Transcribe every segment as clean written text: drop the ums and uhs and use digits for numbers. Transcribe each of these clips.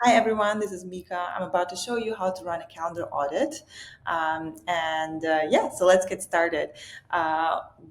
Hi everyone, this is Mika. I'm about to show you how to run a calendar audit. So let's get started.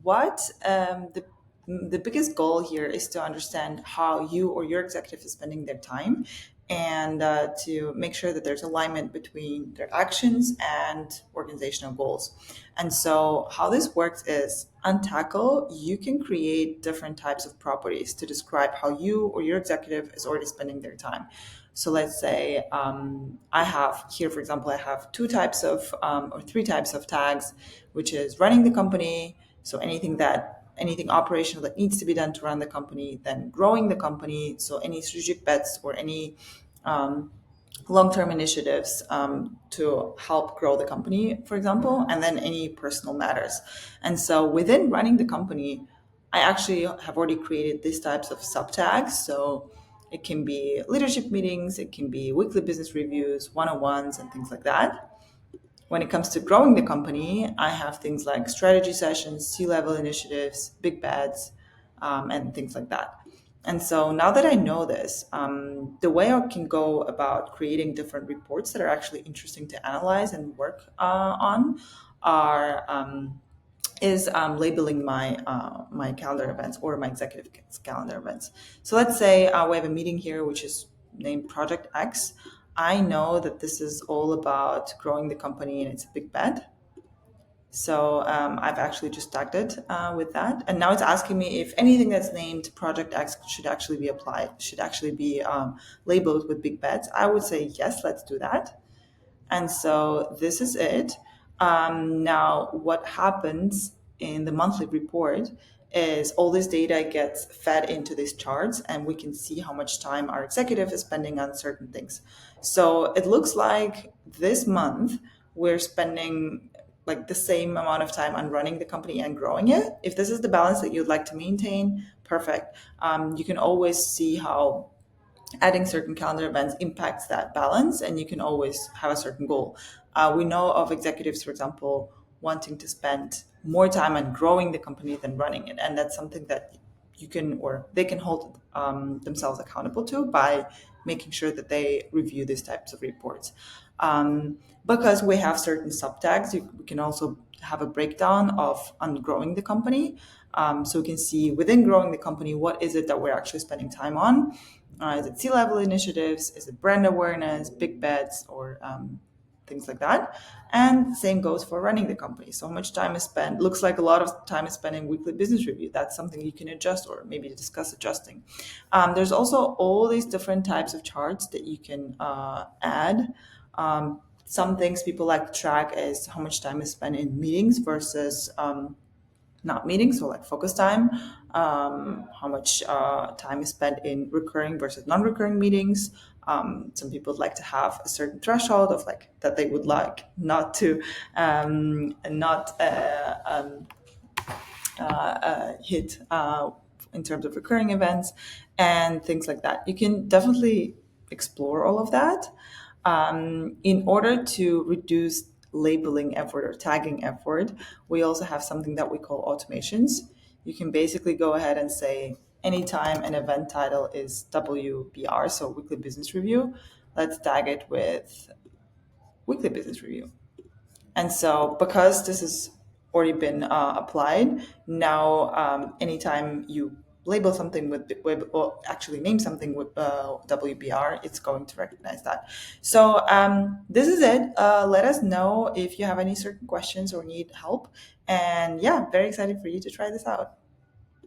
What the biggest goal here is to understand how you or your executive is spending their time and to make sure that there's alignment between their actions and organizational goals. And so, how this works is on Tackle, you can create different types of properties to describe how you or your executive is already spending their time. So let's say I have here, for example, I have two types of or three types of tags, which is running the company. So anything operational that needs to be done to run the company, then growing the company. So any strategic bets or any long-term initiatives to help grow the company, for example, and then any personal matters. And so within running the company, I actually have already created these types of subtags. So it can be leadership meetings, it can be weekly business reviews, one-on-ones, and things like that. When it comes to growing the company, I have things like strategy sessions, C-level initiatives, big bets, and things like that. And so now that I know this, the way I can go about creating different reports that are actually interesting to analyze and work on are is labeling my calendar events or my executive calendar events. So let's say we have a meeting here which is named Project X. I know that this is all about growing the company and it's a big bet. So I've actually just tagged it with that. And now it's asking me if anything that's named Project X should actually be applied, should actually be labeled with big bets. I would say, yes, let's do that. And so this is it. Now, what happens in the monthly report is all this data gets fed into these charts, and we can see how much time our executive is spending on certain things. So it looks like this month we're spending like the same amount of time on running the company and growing it. If this is the balance that you'd like to maintain, perfect. You can always see how adding certain calendar events impacts that balance, and you can always have a certain goal. We know of executives, for example, wanting to spend more time on growing the company than running it, and that's something that you can or they can hold themselves accountable to by making sure that they review these types of reports. Because we have certain subtags, we can also have a breakdown of on growing the company. So we can see within growing the company, what is it that we're actually spending time on? Is it C-level initiatives? Is it brand awareness, big bets, or things like that? And same goes for running the company. So how much time is spent? Looks like a lot of time is spent in weekly business review. That's something you can adjust or maybe discuss adjusting. There's also all these different types of charts that you can add. Some things people like to track is how much time is spent in meetings versus not meetings, so like focus time, how much time is spent in recurring versus non-recurring meetings. Some people like to have a certain threshold of like that they would like not to not hit in terms of recurring events and things like that. You can definitely explore all of that in order to reduce labeling effort or tagging effort. We also have something that we call automations. You can basically go ahead and say anytime an event title is WBR, so weekly business review, let's tag it with weekly business review. And so, because this has already been applied, now anytime you label something with or actually name something with WBR, it's going to recognize that. So this is it. Let us know if you have any certain questions or need help. And yeah, very excited for you to try this out.